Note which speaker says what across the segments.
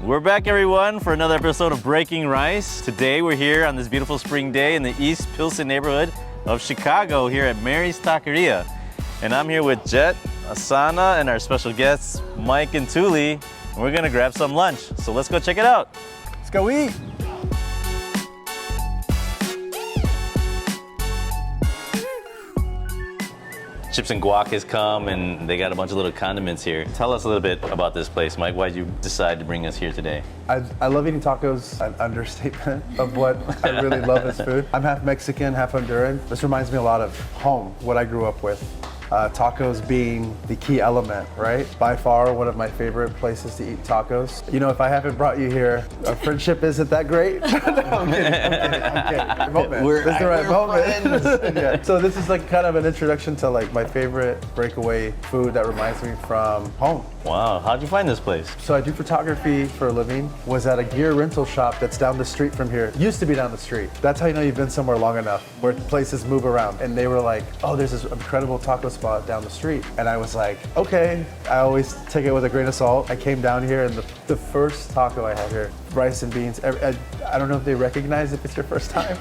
Speaker 1: We're back, everyone, for another episode of Breaking Rice. Today we're here on this beautiful spring day in the East Pilsen neighborhood of Chicago here at Mary's Taqueria. And I'm here with Jet, Asana, and our special guests, Mike and Touly. And we're gonna grab some lunch. So let's go check it out.
Speaker 2: Let's go eat.
Speaker 1: Chips and guac has come, and they got a bunch of little condiments here. Tell us a little bit about this place, Mike. Why'd you decide to bring us here today?
Speaker 2: I love eating tacos, an understatement of what I really love as food. I'm half Mexican, half Honduran. This reminds me a lot of home, what I grew up with. Tacos being the key element, right? By far, one of my favorite places to eat tacos. You know, if I haven't brought you here, our friendship isn't that great. No, I'm kidding. Moment. This is the right moment. Yeah. So this is like kind of an introduction to like my favorite breakaway food that reminds me from home.
Speaker 1: Wow, how'd you find this place?
Speaker 2: So I do photography for a living. Was at a gear rental shop that's down the street from here. Used to be down the street. That's how you know you've been somewhere long enough, where places move around. And they were like, oh, there's this incredible taco spot down the street. And I was like, okay. I always take it with a grain of salt. I came down here and the first taco I had here, rice and beans. I don't know if they recognize if it's your first time,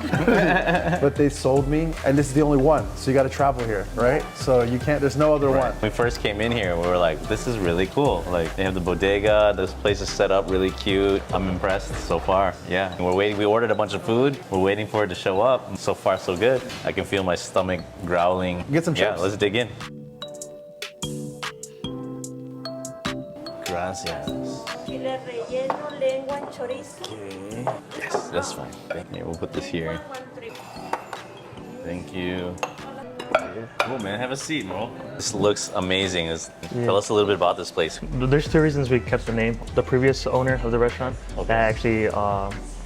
Speaker 2: but they sold me. And this is the only one. So you got to travel here, right? So you can't, there's no other one.
Speaker 1: When we first came in here, we were like, this is really cool. Like, they have the bodega, this place is set up really cute. I'm impressed so far, yeah. And we're waiting, we ordered a bunch of food. We're waiting for it to show up. So far, so good. I can feel my stomach growling.
Speaker 2: Get some chips.
Speaker 1: Yeah, let's dig in. Gracias.
Speaker 3: Chile relleno, lengua, chorizo.
Speaker 1: Okay. Yes, that's fine. Here, we'll put this here. Thank you. Cool, man. Have a seat, Mo. This looks amazing. Tell us a little bit about this place.
Speaker 4: There's two reasons we kept the name. The previous owner of the restaurant that actually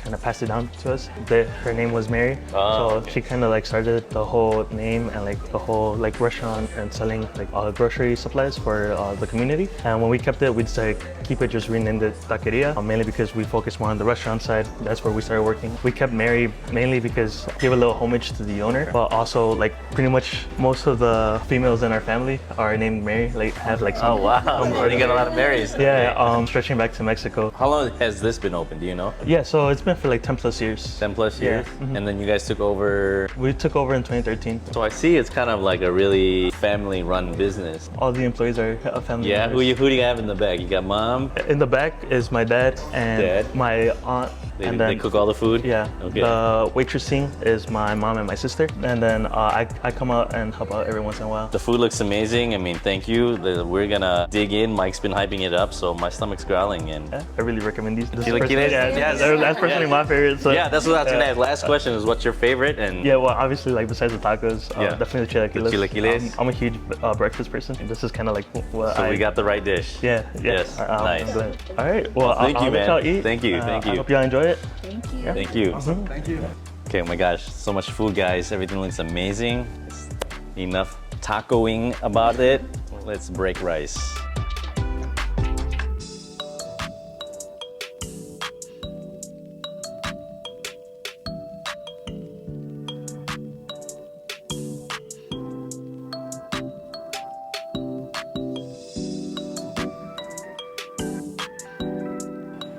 Speaker 4: kind of passed it down to us. Her name was Mary, so she kind of like started the whole name and like the whole like restaurant and selling like grocery supplies for the community. And when we kept it, we decided to keep it, just renamed it Taqueria, mainly because we focused more on the restaurant side. That's where we started working. We kept Mary mainly because give a little homage to the owner, but also like pretty much most of the females in our family are named Mary. Like have like some.
Speaker 1: Oh wow! You got a lot of Marys.
Speaker 4: Yeah, stretching back to Mexico.
Speaker 1: How long has this been open? Do you know?
Speaker 4: Yeah, so it's been for like 10 plus years.
Speaker 1: 10 plus years?
Speaker 4: Yeah. Mm-hmm.
Speaker 1: And then you guys took over?
Speaker 4: We took over in 2013.
Speaker 1: So I see it's kind of like a really family run business.
Speaker 4: All the employees are family
Speaker 1: Yeah,
Speaker 4: members.
Speaker 1: who do you have in the back? You got mom?
Speaker 4: In the back is my dad and my aunt.
Speaker 1: They cook all the food?
Speaker 4: Yeah.
Speaker 1: Okay.
Speaker 4: The waitressing is my mom and my sister. And then I come out and help out every once in a while.
Speaker 1: The food looks amazing. I mean, thank you. We're gonna dig in. Mike's been hyping it up, so my stomach's growling. And
Speaker 4: Yeah, I really recommend these.
Speaker 1: Chilaquiles?
Speaker 4: Yeah, that's personally my favorite. So,
Speaker 1: yeah, that's what I was gonna ask. Last question is, what's your favorite? And
Speaker 4: yeah, well, obviously, like besides the tacos, definitely the chilaquiles.
Speaker 1: The chilaquiles?
Speaker 4: I'm a huge breakfast person. This is kind of like what
Speaker 1: so we got the right dish.
Speaker 4: Yeah.
Speaker 1: Yes. Nice.
Speaker 4: I'm glad. All right. Well,
Speaker 1: Thank you,
Speaker 4: I'll
Speaker 1: man.
Speaker 4: let y'all eat.
Speaker 1: Thank you. Thank you.
Speaker 4: I hope y'all enjoy it.
Speaker 3: Thank you.
Speaker 4: Yeah.
Speaker 1: Thank you.
Speaker 4: Awesome.
Speaker 2: Thank you.
Speaker 1: Okay, oh my gosh, so much food, guys. Everything looks amazing. It's enough tacoing about it. Let's break rice.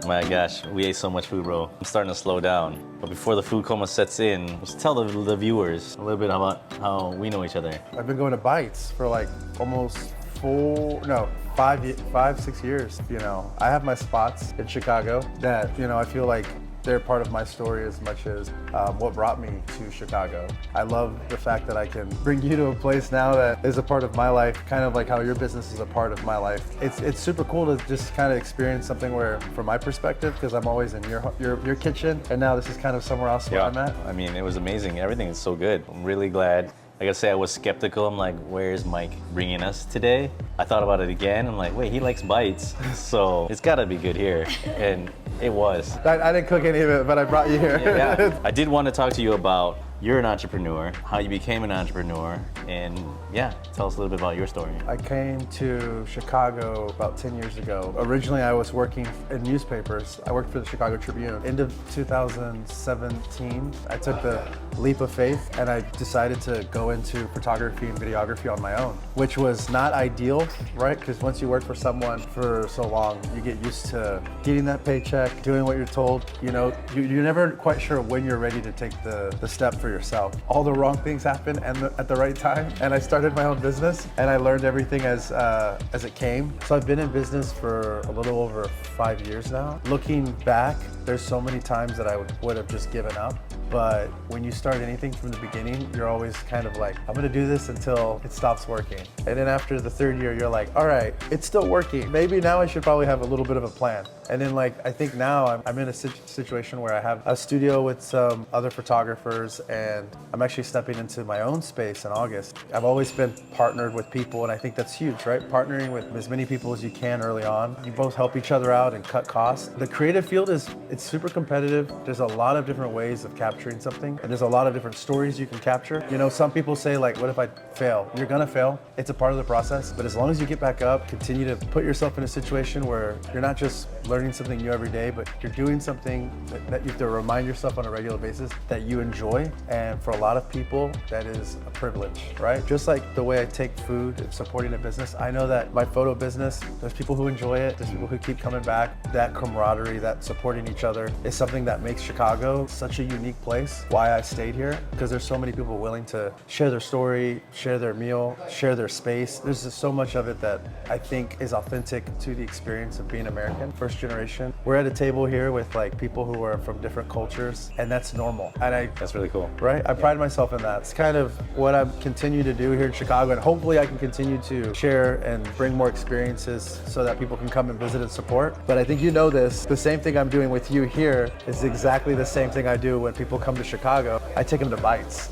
Speaker 1: My gosh, we ate so much food, bro. I'm starting to slow down. But before the food coma sets in, let's tell the viewers a little bit about how we know each other.
Speaker 2: I've been going to Bites for like almost 5, 6 years. You know, I have my spots in Chicago that, you know, I feel like they're part of my story as much as what brought me to Chicago. I love the fact that I can bring you to a place now that is a part of my life, kind of like how your business is a part of my life. It's super cool to just kind of experience something where, from my perspective, because I'm always in your kitchen, and now this is kind of somewhere else where I'm at.
Speaker 1: I mean, it was amazing. Everything is so good. I'm really glad. I gotta say, I was skeptical. I'm like, where's Mike bringing us today? I thought about it again. I'm like, wait, he likes bites, so it's gotta be good here. And it was.
Speaker 2: I didn't cook any of it, but I brought you here.
Speaker 1: Yeah. I did want to talk to you about you're an entrepreneur, how you became an entrepreneur, and yeah, tell us a little bit about your story.
Speaker 2: I came to Chicago about 10 years ago. Originally, I was working in newspapers. I worked for the Chicago Tribune. End of 2017, I took the leap of faith and I decided to go into photography and videography on my own, which was not ideal, right? Because once you work for someone for so long, you get used to getting that paycheck, doing what you're told. You know, you're never quite sure when you're ready to take the step for yourself. All the wrong things happen at the right time, and I started my own business, and I learned everything as it came. So I've been in business for a little over 5 years now. Looking back, there's so many times that I would have just given up. But when you start anything from the beginning, you're always kind of like, I'm gonna do this until it stops working. And then after the third year, you're like, all right, it's still working. Maybe now I should probably have a little bit of a plan. And then I think now I'm in a situation where I have a studio with some other photographers, and I'm actually stepping into my own space in August. I've always been partnered with people, and I think that's huge, right? Partnering with as many people as you can early on. You both help each other out and cut costs. The creative field it's super competitive. There's a lot of different ways of capturing something, and there's a lot of different stories you can capture. You know, some people say like, what if I fail? You're gonna fail. It's a part of the process, but as long as you get back up, continue to put yourself in a situation where you're not just learning something new every day, but you're doing something that you have to remind yourself on a regular basis that you enjoy. And for a lot of people, that is a privilege, right? Just like the way I take food and supporting a business, I know that my photo business, there's people who enjoy it, there's people who keep coming back. That camaraderie, that supporting each other is something that makes Chicago such a unique place. Why I stayed here, because there's so many people willing to share their story, share their meal, share their space. There's just so much of it that I think is authentic to the experience of being American, first generation. We're at a table here with like people who are from different cultures, and that's normal. And
Speaker 1: that's really cool.
Speaker 2: Right? I pride myself in that. It's kind of what I continue to do here in Chicago, and hopefully I can continue to share and bring more experiences so that people can come and visit and support. But I think you know this, the same thing I'm doing with you here is exactly the same thing I do when people come to Chicago. I take them to bites.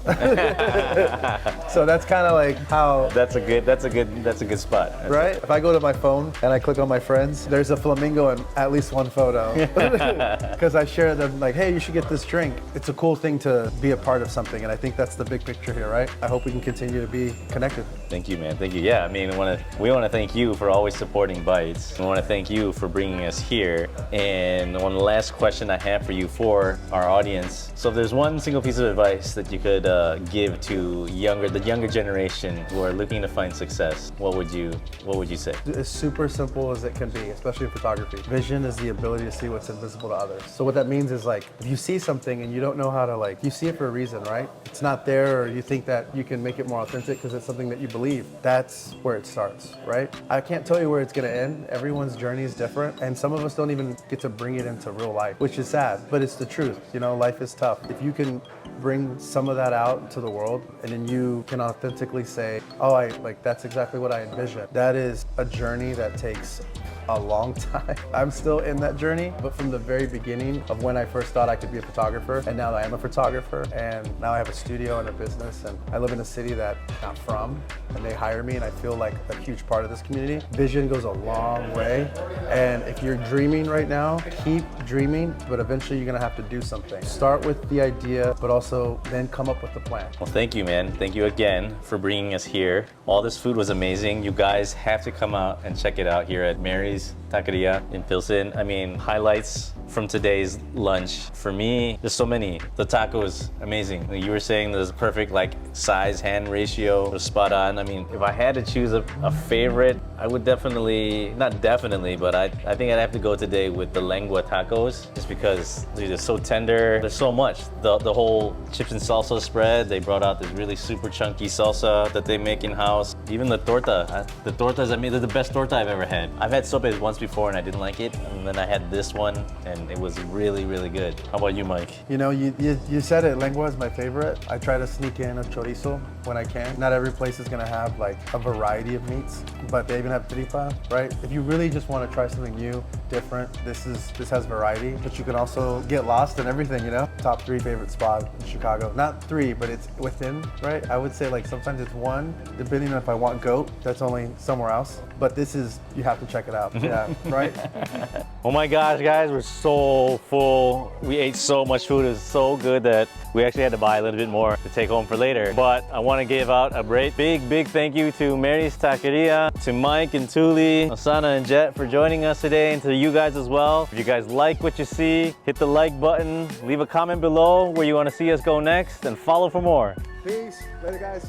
Speaker 2: So that's kind of like how.
Speaker 1: That's a good spot.
Speaker 2: Right? If I go to my phone and I click on my friends, there's a flamingo in at least one photo. Because I share them like, hey, you should get this drink. It's a cool thing to be a part of something, and I think that's the big picture here, right? I hope we can continue to be connected.
Speaker 1: Thank you, man. Thank you. Yeah, I mean, we want to thank you for always supporting Bites. We want to thank you for bringing us here. And one last question I have for you for our audience. So if there's one single piece of advice that you could give to the younger generation who are looking to find success, what would you say?
Speaker 2: It's super simple as it can be, especially in photography. Vision is the ability to see what's invisible to others. So what that means is like, if you see something and you don't know how to you see it for a reason, right? It's not there, or you think that you can make it more authentic because it's something that you believe. That's where it starts, right? I can't tell you where it's gonna end. Everyone's journey is different, and some of us don't even get to bring it into real life, which is sad, but it's the truth. You know, life is tough. If you can bring some of that out to the world, and then you can authentically say, oh, that's exactly what I envisioned. That is a journey that takes a long time. I'm still in that journey, but from the very beginning of when I first thought I could be a photographer, and now I am a photographer, and now I have a studio and a business, and I live in a city that I'm not from, and they hire me, and I feel like a huge part of this community. Vision goes a long way, and if you're dreaming right now, keep dreaming, but eventually you're gonna have to do something. Start with the idea, but also then come up with the plan.
Speaker 1: Well, thank you, man. Thank you again for bringing us here. All this food was amazing. You guys have to come out and check it out here at Mary's Taqueria in Pilsen. I mean, highlights from today's lunch. For me, there's so many. The tacos, amazing. You were saying there's a perfect size hand ratio, was spot on. I mean, if I had to choose a favorite, I would definitely, not definitely, but I think I'd have to go today with the lengua tacos, just because they're just so tender. There's so much. The whole chips and salsa spread, they brought out this really super chunky salsa that they make in-house. Even the torta. The tortas, I mean, they're the best torta I've ever had. I've had sopes once before and I didn't like it, and then I had this one and it was really, really good. How about you, Mike?
Speaker 2: You know, you said it, lengua is my favorite. I try to sneak in a chorizo when I can. Not every place is gonna have a variety of meats, but they even have tripa, right? If you really just wanna try something new, different, this has variety, but you can also get lost in everything, you know? Top 3 favorite spot in Chicago. Not 3, but it's within, right? I would say sometimes it's 1, depending on if I want goat, that's only somewhere else. But this is, you have to check it out. Yeah, right?
Speaker 1: Oh my gosh, guys, we're so full. We ate so much food. It was so good that we actually had to buy a little bit more to take home for later. But I want to give out a big thank you to Mary's Taqueria, to Mike and Touly, Asana and Jet for joining us today, and to you guys as well. If you guys like what you see, hit the like button, leave a comment below where you want to see us go next, and follow for more.
Speaker 2: Peace. Later, guys.